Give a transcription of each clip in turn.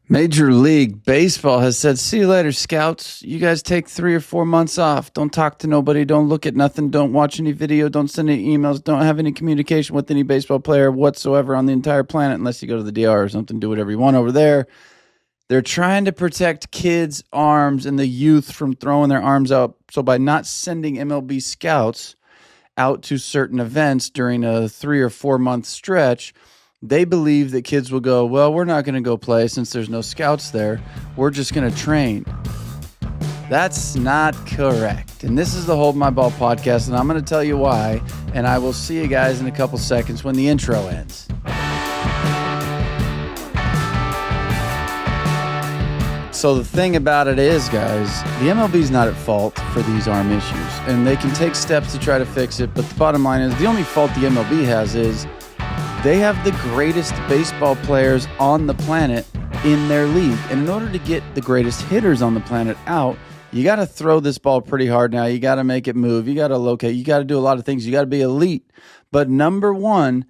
Major League Baseball has said, see you later, scouts. You guys take 3 or 4 months off. Don't talk to nobody. Don't look at nothing. Don't watch any video. Don't send any emails. Don't have any communication with any baseball player whatsoever on the entire planet unless you go to the DR or something. Do whatever you want over there. They're trying to protect kids' arms and the youth from throwing their arms out. So by not sending MLB scouts out to certain events during a 3 or 4 month stretch, they believe that kids will go, well, we're not going to go play since there's no scouts there. We're just going to train. That's not correct. And this is the Hold My Ball podcast, and I'm going to tell you why. And I will see you guys in a couple seconds when the intro ends. So the thing about it is, guys, the MLB's not at fault for these arm issues, and they can take steps to try to fix it. But the bottom line is the only fault the MLB has is they have the greatest baseball players on the planet in their league. And in order to get the greatest hitters on the planet out, you got to throw this ball pretty hard now. You got to make it move. You got to locate. You got to do a lot of things. You got to be elite. But number one,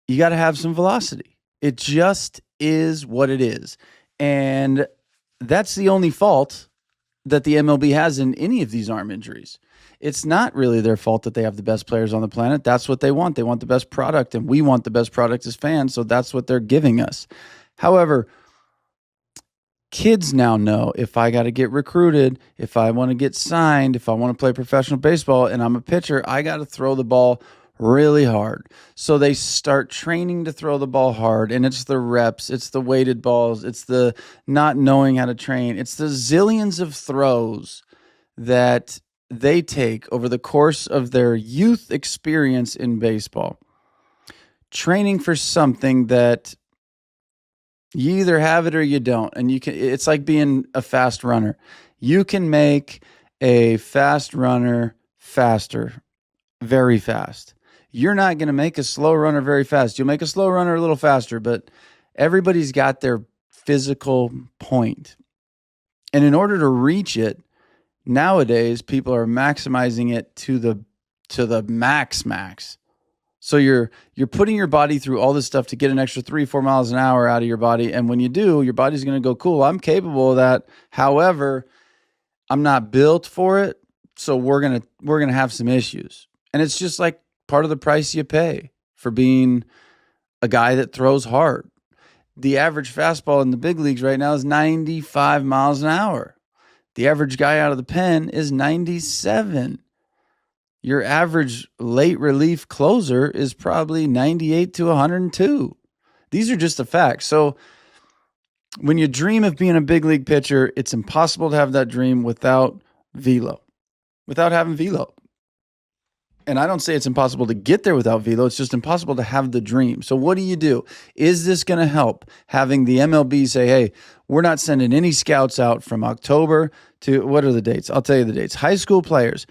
you got to have some velocity. It just is what it is. And that's the only fault that the MLB has in any of these arm injuries. It's not really their fault that they have the best players on the planet. That's what they want. They want the best product, and we want the best product as fans, so that's what they're giving us. However, kids now know if I got to get recruited, if I want to get signed, if I want to play professional baseball and I'm a pitcher, I got to throw the ball really hard. So they start training to throw the ball hard, and it's the reps, it's the weighted balls, it's the not knowing how to train, it's the zillions of throws that they take over the course of their youth experience in baseball, training for something that you either have it or you don't. And it's like being a fast runner. You can make a fast runner faster, very fast. You're not going to make a slow runner very fast. You'll make a slow runner a little faster, but everybody's got their physical point. And in order to reach it, nowadays, people are maximizing it to the max. So you're putting your body through all this stuff to get an extra 3-4 miles an hour out of your body. And when you do, your body's going to go, cool, I'm capable of that. However, I'm not built for it. So we're going to have some issues. And it's just like part of the price you pay for being a guy that throws hard. The average fastball in the big leagues right now is 95 miles an hour. The average guy out of the pen is 97. Your average late relief closer is probably 98 to 102. These are just the facts. So when you dream of being a big league pitcher, it's impossible to have that dream without velo, without having velo. And I don't say it's impossible to get there without velo. It's just impossible to have the dream. So what do? Is this going to help having the MLB say, hey, we're not sending any scouts out from October to, what are the dates? I'll tell you the dates. High school players,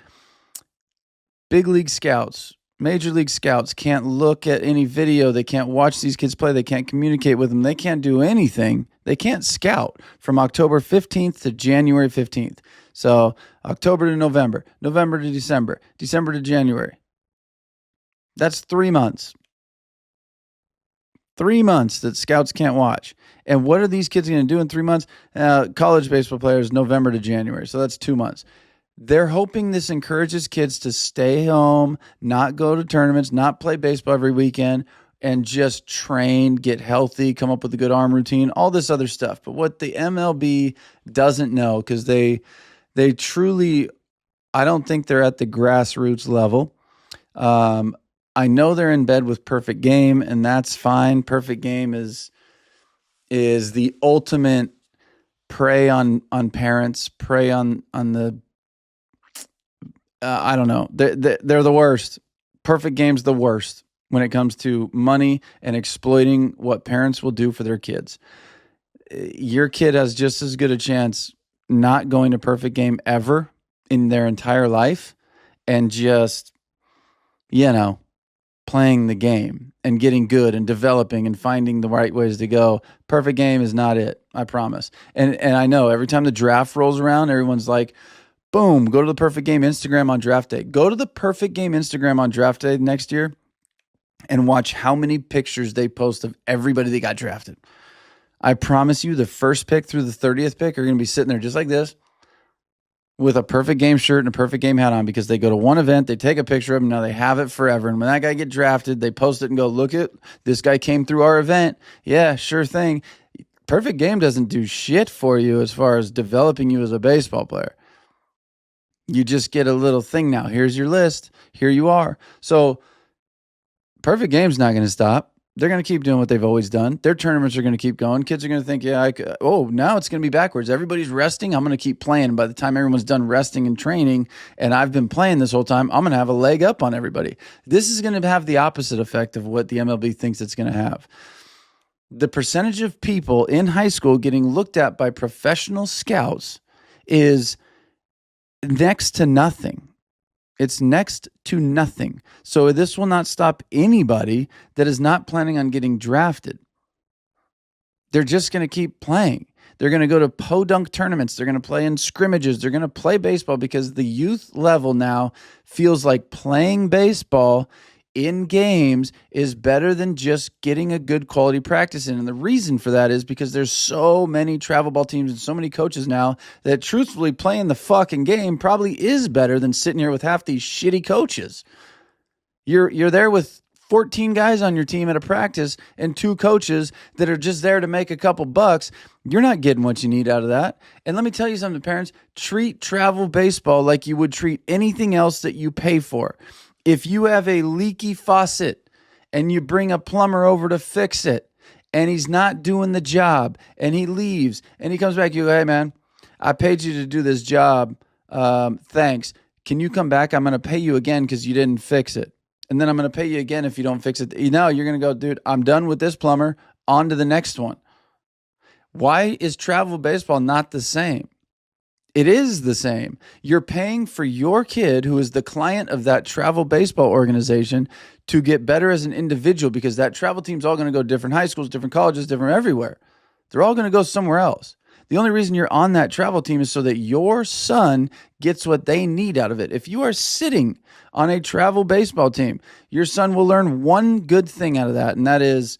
big league scouts, major league scouts can't look at any video. They can't watch these kids play. They can't communicate with them. They can't do anything. They can't scout from October 15th to January 15th. So October to November, November to December, December to January. That's 3 months. 3 months that scouts can't watch. And what are these kids going to do in 3 months? College baseball players, November to January. So that's 2 months. They're hoping this encourages kids to stay home, not go to tournaments, not play baseball every weekend, and just train, get healthy, come up with a good arm routine, all this other stuff. But what the MLB doesn't know, because they truly, I don't think they're at the grassroots level. I know they're in bed with Perfect Game, and that's fine. Perfect Game is the ultimate prey on parents, prey on the, I don't know. They're the worst. Perfect Game's the worst when it comes to money and exploiting what parents will do for their kids. Your kid has just as good a chance not going to Perfect Game ever in their entire life and just, playing the game and getting good and developing and finding the right ways to go. Perfect Game is not it, I promise. And I know every time the draft rolls around, everyone's like, boom, go to the Perfect Game Instagram on draft day. Go to the Perfect Game Instagram on draft day next year and watch how many pictures they post of everybody that got drafted. I promise you the first pick through the 30th pick are going to be sitting there just like this with a perfect game shirt and a perfect game hat on because they go to one event, they take a picture of him, now they have it forever. And when that guy get drafted, they post it and go, look at this guy came through our event. Yeah, sure thing. Perfect game doesn't do shit for you as far as developing you as a baseball player. You just get a little thing now. Here's your list. Here you are. So perfect game's not going to stop. They're going to keep doing what they've always done. Their tournaments are going to keep going. Kids are going to think, now it's going to be backwards. Everybody's resting. I'm going to keep playing. By the time everyone's done resting and training, and I've been playing this whole time, I'm going to have a leg up on everybody. This is going to have the opposite effect of what the MLB thinks it's going to have. The percentage of people in high school getting looked at by professional scouts is next to nothing. It's next to nothing. So this will not stop anybody that is not planning on getting drafted. They're just going to keep playing. They're going to go to podunk tournaments. They're going to play in scrimmages. They're going to play baseball because the youth level now feels like playing baseball in games is better than just getting a good quality practice in. And the reason for that is because there's so many travel ball teams and so many coaches now that truthfully playing the fucking game probably is better than sitting here with half these shitty coaches. You're there with 14 guys on your team at a practice and 2 coaches that are just there to make a couple bucks. You're not getting what you need out of that. And let me tell you something, parents, treat travel baseball like you would treat anything else that you pay for. If you have a leaky faucet and you bring a plumber over to fix it and he's not doing the job and he leaves and he comes back, you go, hey man, I paid you to do this job. Thanks. Can you come back? I'm going to pay you again because you didn't fix it. And then I'm going to pay you again if you don't fix it. Now you're going to go, dude, I'm done with this plumber. On to the next one. Why is travel baseball not the same? It is the same. You're paying for your kid, who is the client of that travel baseball organization, to get better as an individual because that travel team's all going to go to different high schools, different colleges, different everywhere. They're all going to go somewhere else. The only reason you're on that travel team is so that your son gets what they need out of it. If you are sitting on a travel baseball team, your son will learn one good thing out of that, and that is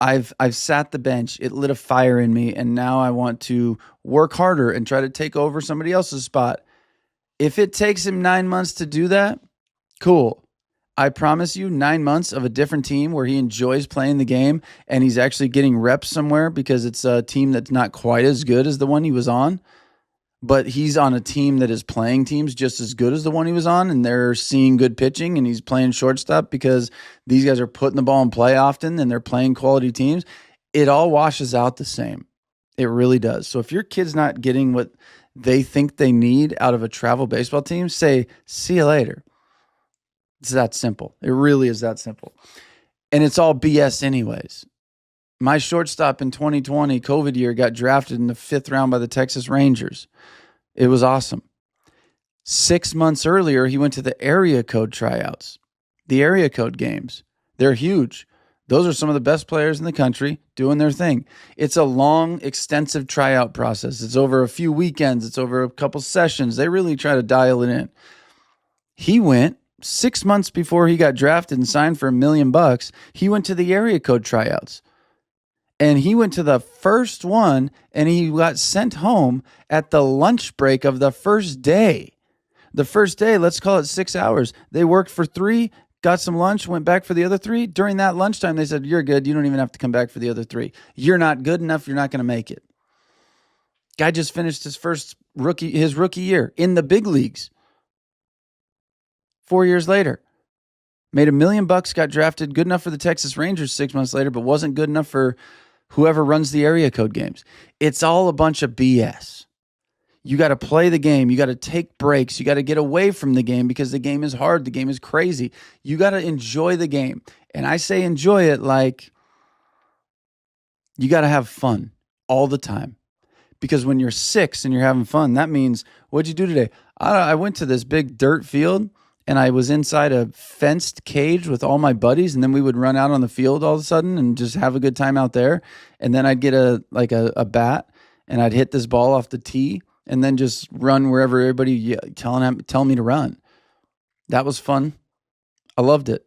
I've sat the bench. It lit a fire in me, and now I want to work harder and try to take over somebody else's spot. If it takes him 9 months to do that, cool. I promise you 9 months of a different team where he enjoys playing the game and he's actually getting reps somewhere because it's a team that's not quite as good as the one he was on, but he's on a team that is playing teams just as good as the one he was on, and they're seeing good pitching, and he's playing shortstop because these guys are putting the ball in play often and they're playing quality teams. It all washes out the same. It really does. So if your kid's not getting what they think they need out of a travel baseball team, say, see you later. It's that simple. It really is that simple. And it's all BS anyways. My shortstop in 2020 COVID year got drafted in the 5th round by the Texas Rangers. It was awesome. 6 months earlier, he went to the area code tryouts, the area code games. They're huge. Those are some of the best players in the country doing their thing. It's a long, extensive tryout process. It's over a few weekends. It's over a couple sessions. They really try to dial it in. He went 6 months before he got drafted and signed for $1 million. He went to the area code tryouts. And he went to the first one, and he got sent home at the lunch break of the first day. The first day, let's call it 6 hours. They worked for 3, got some lunch, went back for the other 3. During that lunchtime, they said, you're good. You don't even have to come back for the other 3. You're not good enough. You're not going to make it. Guy just finished his rookie year in the big leagues. 4 years later. Made $1 million, got drafted, good enough for the Texas Rangers 6 months later, but wasn't good enough for whoever runs the area code games. It's all a bunch of BS. You got to play the game. You got to take breaks. You got to get away from the game because the game is hard. The game is crazy. You got to enjoy the game. And I say enjoy it like you got to have fun all the time. Because when you're 6 and you're having fun, that means, what'd you do today? I went to this big dirt field and I was inside a fenced cage with all my buddies, and then we would run out on the field all of a sudden and just have a good time out there. And then I'd get a bat, and I'd hit this ball off the tee, and then just run wherever everybody telling me to run. That was fun. I loved it.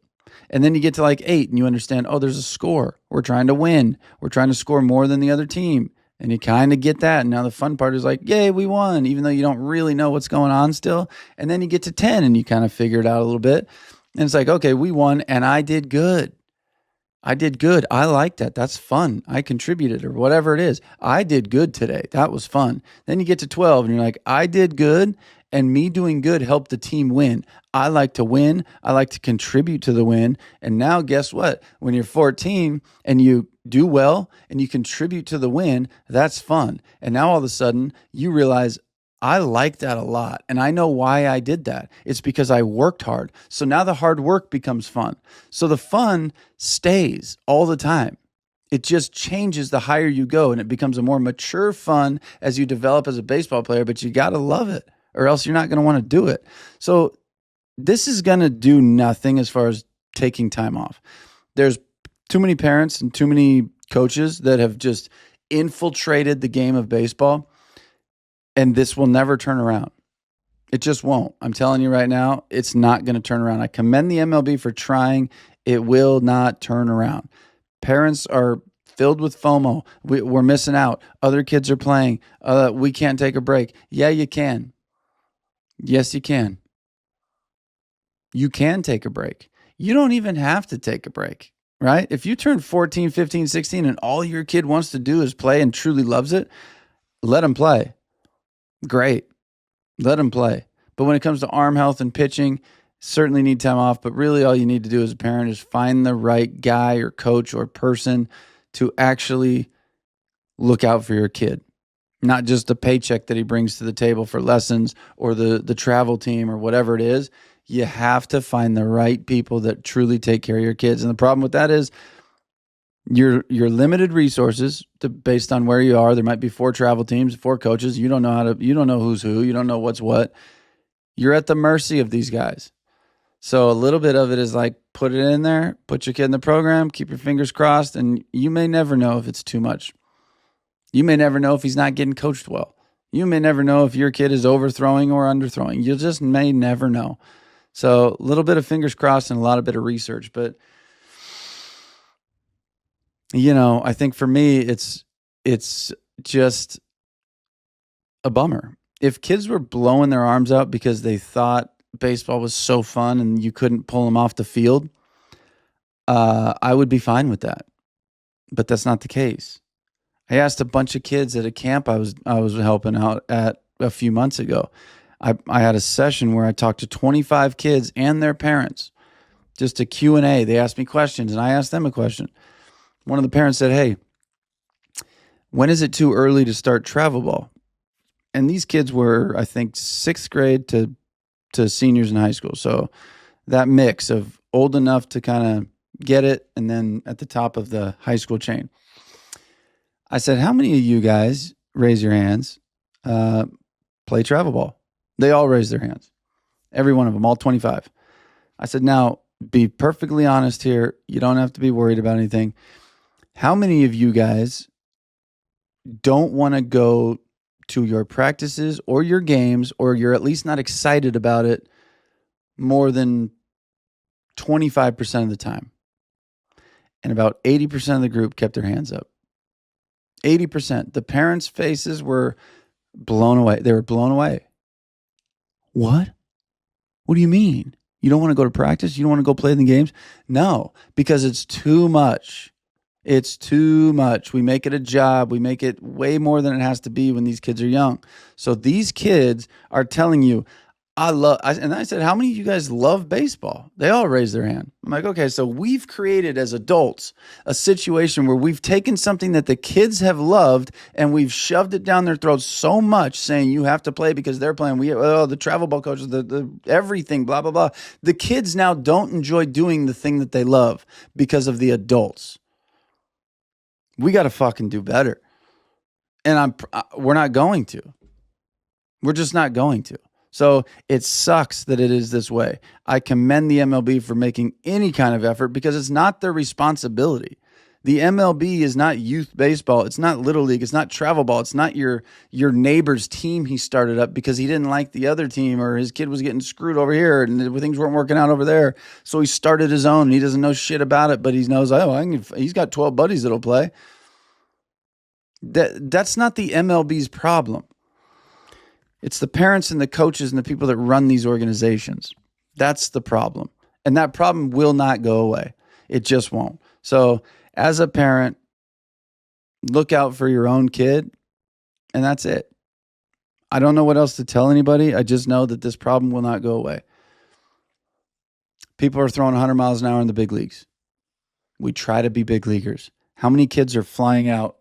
And then you get to like 8 and you understand, oh, there's a score. We're trying to win. We're trying to score more than the other team. And you kind of get that. And now the fun part is like, yay, we won, even though you don't really know what's going on still. And then you get to 10 and you kind of figure it out a little bit. And it's like, okay, we won and I did good. I did good. I like that. That's fun. I contributed or whatever it is. I did good today. That was fun. Then you get to 12 and you're like, I did good, and me doing good helped the team win. I like to win. I like to contribute to the win. And now guess what? When you're 14 and you do well and you contribute to the win, that's fun. And now all of a sudden you realize, I like that a lot. And I know why I did that. It's because I worked hard. So now the hard work becomes fun. So the fun stays all the time. It just changes the higher you go, and it becomes a more mature fun as you develop as a baseball player, but you got to love it or else you're not going to want to do it. So this is going to do nothing as far as taking time off. There's too many parents and too many coaches that have just infiltrated the game of baseball. And this will never turn around. It just won't. I'm telling you right now, it's not going to turn around. I commend the MLB for trying. It will not turn around. Parents are filled with FOMO. We're missing out. Other kids are playing. We can't take a break. Yeah, you can. Yes, you can. You can take a break. You don't even have to take a break, right? If you turn 14, 15, 16, and all your kid wants to do is play and truly loves it, let them play. Great. Let him play. But when it comes to arm health and pitching, certainly need time off. But really all you need to do as a parent is find the right guy or coach or person to actually look out for your kid. Not just a paycheck that he brings to the table for lessons or the travel team or whatever it is. You have to find the right people that truly take care of your kids. And the problem with that is your limited resources based on where you are. There might be 4 travel teams, 4 coaches. You don't know who's who. You don't know what's what. You're at the mercy of these guys. So a little bit of it is like, put it in there, put your kid in the program, keep your fingers crossed, and you may never know if it's too much. You may never know if he's not getting coached well. You may never know if your kid is overthrowing or underthrowing. You just may never know. So a little bit of fingers crossed and a lot of bit of research, but I think for me, it's just a bummer. If kids were blowing their arms out because they thought baseball was so fun and you couldn't pull them off the field, I would be fine with that. But that's not the case. I asked a bunch of kids at a camp I was helping out at a few months ago. I had a session where I talked to 25 kids and their parents, just a Q&A. They asked me questions and I asked them a question. One of the parents said, hey, when is it too early to start travel ball? And these kids were, I think, 6th grade to seniors in high school. So that mix of old enough to kind of get it and then at the top of the high school chain. I said, how many of you guys, raise your hands, play travel ball? They all raised their hands. Every one of them, all 25. I said, now, be perfectly honest here. You don't have to be worried about anything. How many of you guys don't want to go to your practices or your games, or you're at least not excited about it more than 25% of the time? And about 80% of the group kept their hands up. 80%. The parents' faces were blown away. They were blown away. What? What do you mean? You don't want to go to practice? You don't want to go play in the games? No, because it's too much. It's too much. We make it a job. We make it way more than it has to be when these kids are young. So these kids are telling you, and I said, how many of you guys love baseball? They all raised their hand. I'm like, okay, so we've created as adults a situation where we've taken something that the kids have loved and we've shoved it down their throats so much, saying you have to play because they're playing. The travel ball coaches, the everything, blah, blah, blah. The kids now don't enjoy doing the thing that they love because of the adults. We got to fucking do better. And we're not going to. We're just not going to. So it sucks that it is this way. I commend the MLB for making any kind of effort because it's not their responsibility. The MLB is not youth baseball. It's not little league. It's not travel ball. It's not your neighbor's team he started up because he didn't like the other team or his kid was getting screwed over here and things weren't working out over there. So he started his own. And he doesn't know shit about it, but he knows, he's got 12 buddies that'll play. That's not the MLB's problem. It's the parents and the coaches and the people that run these organizations. That's the problem. And that problem will not go away. It just won't. So as a parent, look out for your own kid, and that's it. I don't know what else to tell anybody. I just know that this problem will not go away. People are throwing 100 miles an hour in the big leagues. We try to be big leaguers. How many kids are flying out?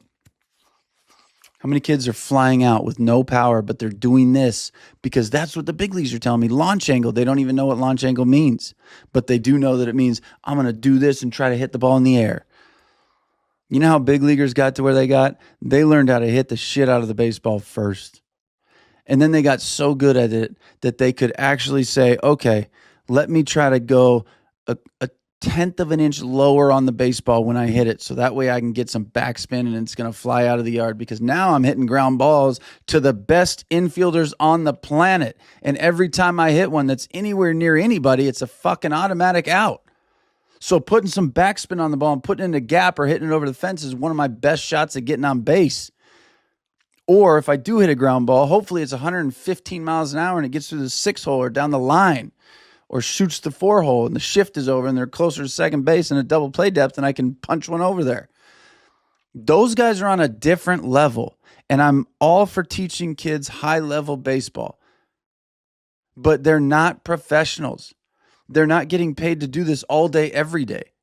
How many kids are flying out with no power, but they're doing this because that's what the big leagues are telling me. Launch angle. They don't even know what launch angle means, but they do know that it means I'm going to do this and try to hit the ball in the air. You know how big leaguers got to where they got? They learned how to hit the shit out of the baseball first. And then they got so good at it that they could actually say, okay, let me try to go a tenth of an inch lower on the baseball when I hit it. So that way I can get some backspin and it's going to fly out of the yard because now I'm hitting ground balls to the best infielders on the planet. And every time I hit one that's anywhere near anybody, it's a fucking automatic out. So putting some backspin on the ball and putting it in a gap or hitting it over the fence is one of my best shots at getting on base. Or if I do hit a ground ball, hopefully it's 115 miles an hour and it gets through the 6-hole or down the line or shoots the 4-hole and the shift is over and they're closer to second base and a double play depth and I can punch one over there. Those guys are on a different level, and I'm all for teaching kids high-level baseball. But they're not professionals. They're not getting paid to do this all day, every day.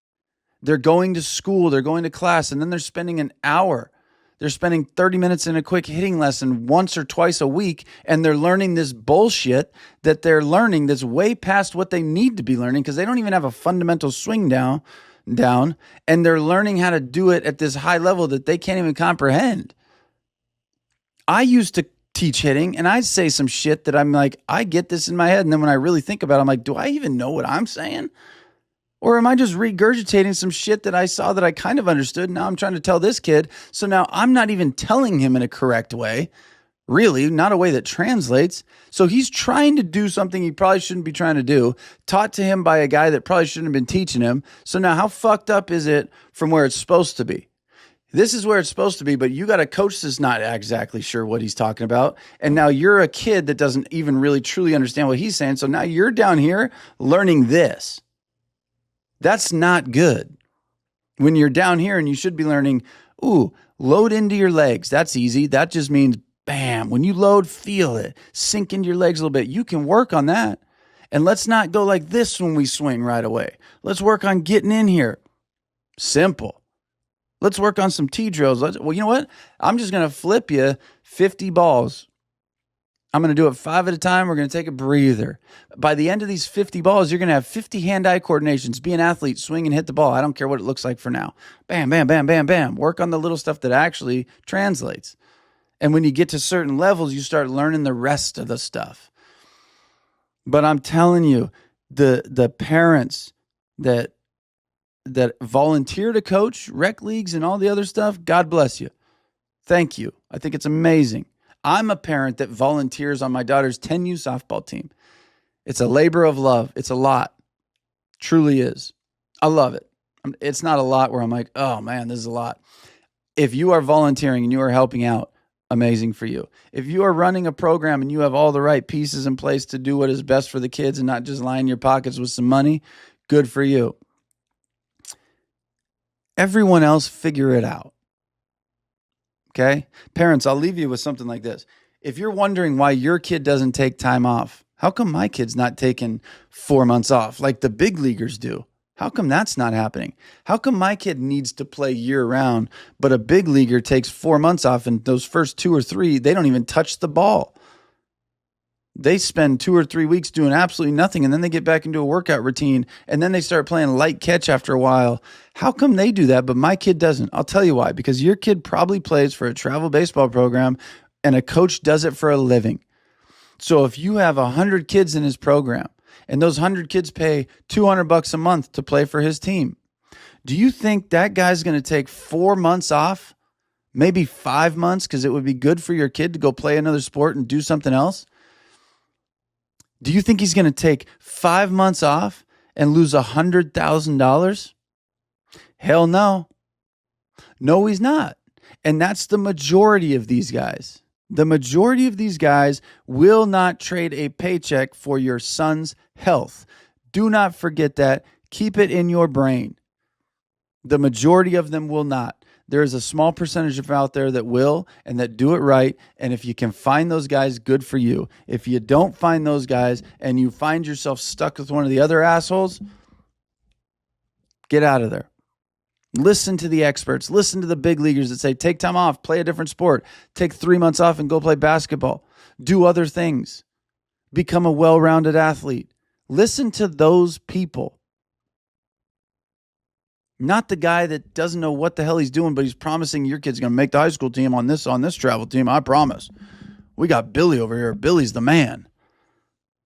They're going to school, they're going to class, and then they're spending an hour. They're spending 30 minutes in a quick hitting lesson once or twice a week, and they're learning this bullshit that they're learning that's way past what they need to be learning because they don't even have a fundamental swing down, and they're learning how to do it at this high level that they can't even comprehend. I used to teach hitting, and I'd say some shit that I'm like, I get this in my head, and then when I really think about it, I'm like, do I even know what I'm saying? Or am I just regurgitating some shit that I saw that I kind of understood? Now I'm trying to tell this kid. So now I'm not even telling him in a correct way, really, not a way that translates. So he's trying to do something he probably shouldn't be trying to do, taught to him by a guy that probably shouldn't have been teaching him. So now how fucked up is it from where it's supposed to be? This is where it's supposed to be, but you got a coach that's not exactly sure what he's talking about. And now you're a kid that doesn't even really truly understand what he's saying. So now you're down here learning this. That's not good. When you're down here and you should be learning, load into your legs. That's easy. That just means, bam, when you load, feel it. Sink into your legs a little bit. You can work on that. And let's not go like this when we swing right away. Let's work on getting in here. Simple. Let's work on some T drills. Well, you know what? I'm just going to flip you 50 balls. I'm going to do it 5 at a time. We're going to take a breather. By the end of these 50 balls, you're going to have 50 hand-eye coordinations. Be an athlete, swing and hit the ball. I don't care what it looks like for now. Bam, bam, bam, bam, bam. Work on the little stuff that actually translates. And when you get to certain levels, you start learning the rest of the stuff. But I'm telling you, the parents that volunteer to coach rec leagues and all the other stuff, God bless you. Thank you. I think it's amazing. I'm a parent that volunteers on my daughter's 10U softball team. It's a labor of love. It's a lot. Truly is. I love it. It's not a lot where I'm like, oh man, this is a lot. If you are volunteering and you are helping out, amazing for you. If you are running a program and you have all the right pieces in place to do what is best for the kids and not just line your pockets with some money, good for you. Everyone else, figure it out. Okay? Parents, I'll leave you with something like this. If you're wondering why your kid doesn't take time off, how come my kid's not taking 4 months off like the big leaguers do? How come that's not happening? How come my kid needs to play year round, but a big leaguer takes 4 months off and those first 2 or 3, they don't even touch the ball? They spend 2 or 3 weeks doing absolutely nothing, and then they get back into a workout routine, and then they start playing light catch after a while. How come they do that, but my kid doesn't? I'll tell you why. Because your kid probably plays for a travel baseball program, and a coach does it for a living. So if you have 100 kids in his program, and those 100 kids pay $200 a month to play for his team, Do you think that guy's going to take 4 months off, maybe 5 months, because it would be good for your kid to go play another sport and do something else? Do you think he's going to take 5 months off and lose $100,000? Hell no. No, he's not. And that's the majority of these guys. The majority of these guys will not trade a paycheck for your son's health. Do not forget that. Keep it in your brain. The majority of them will not. There is a small percentage of out there that will and that do it right. And if you can find those guys, good for you. If you don't find those guys and you find yourself stuck with one of the other assholes, get out of there. Listen to the experts. Listen to the big leaguers that say, take time off, play a different sport, take 3 months off and go play basketball, do other things, become a well-rounded athlete. Listen to those people. Not the guy that doesn't know what the hell he's doing, but he's promising your kid's going to make the high school team on this travel team. I promise. We got Billy over here. Billy's the man.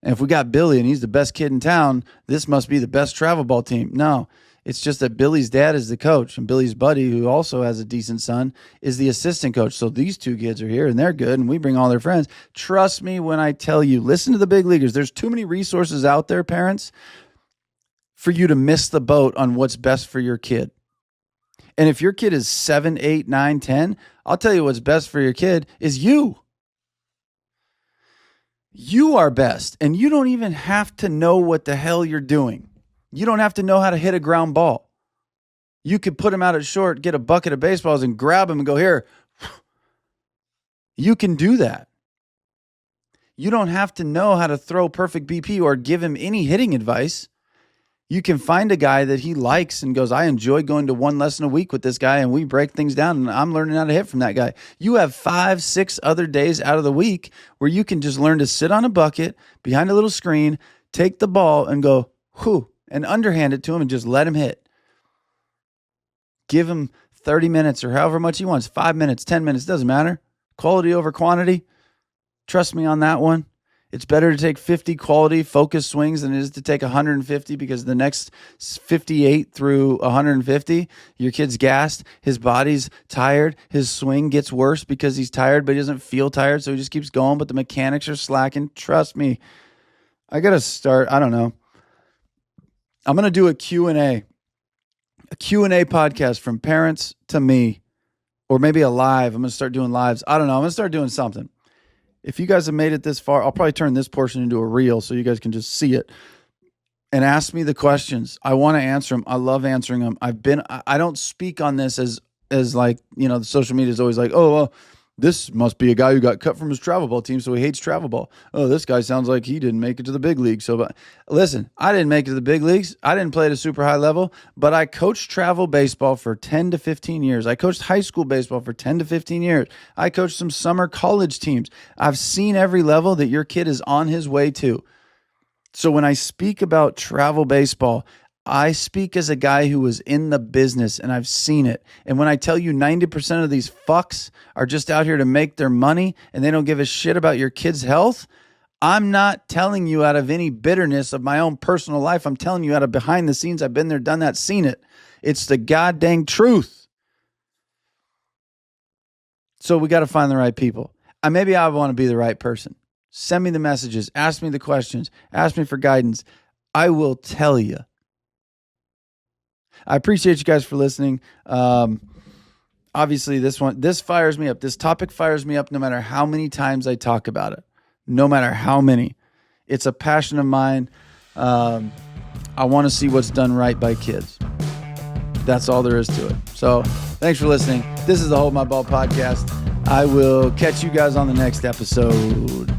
And if we got Billy and he's the best kid in town, this must be the best travel ball team. No. It's just that Billy's dad is the coach, and Billy's buddy, who also has a decent son, is the assistant coach. So these two kids are here, and they're good, and we bring all their friends. Trust me when I tell you, listen to the big leaguers. There's too many resources out there, parents, for you to miss the boat on what's best for your kid. And if your kid is 7, 8, 9, 10, I'll tell you what's best for your kid is you. You are best, and you don't even have to know what the hell you're doing. You don't have to know how to hit a ground ball. You could put him out at short, get a bucket of baseballs and grab him and go, here. You can do that. You don't have to know how to throw perfect BP or give him any hitting advice. You can find a guy that he likes and goes, I enjoy going to one lesson a week with this guy and we break things down and I'm learning how to hit from that guy. You have 5, 6 other days out of the week where you can just learn to sit on a bucket behind a little screen, take the ball and go, whew, and underhand it to him and just let him hit. Give him 30 minutes or however much he wants, 5 minutes, 10 minutes, doesn't matter. Quality over quantity. Trust me on that one. It's better to take 50 quality focus swings than it is to take 150 because the next 58 through 150, your kid's gassed, his body's tired, his swing gets worse because he's tired, but he doesn't feel tired, so he just keeps going, but the mechanics are slacking. Trust me. I got to start, I don't know. I'm going to do a Q&A podcast from parents to me, or maybe a live. I'm going to start doing lives. I don't know. I'm going to start doing something. If you guys have made it this far, I'll probably turn this portion into a reel so you guys can just see it and ask me the questions. I want to answer them. I love answering them. I don't speak on this as like, the social media is always like, oh, well, this must be a guy who got cut from his travel ball team, so he hates travel ball. Oh, this guy sounds like he didn't make it to the big league. So, but listen, I didn't make it to the big leagues. I didn't play at a super high level, but I coached travel baseball for 10 to 15 years. I coached high school baseball for 10 to 15 years. I coached some summer college teams. I've seen every level that your kid is on his way to. So when I speak about travel baseball, I speak as a guy who was in the business and I've seen it. And when I tell you 90% of these fucks are just out here to make their money and they don't give a shit about your kid's health, I'm not telling you out of any bitterness of my own personal life. I'm telling you out of behind the scenes. I've been there, done that, seen it. It's the goddamn truth. So we got to find the right people. Maybe I want to be the right person. Send me the messages. Ask me the questions. Ask me for guidance. I will tell you. I appreciate you guys for listening. Obviously, this fires me up. This topic fires me up no matter how many times I talk about it. No matter how many. It's a passion of mine. I want to see what's done right by kids. That's all there is to it. So thanks for listening. This is the Hold My Ball podcast. I will catch you guys on the next episode.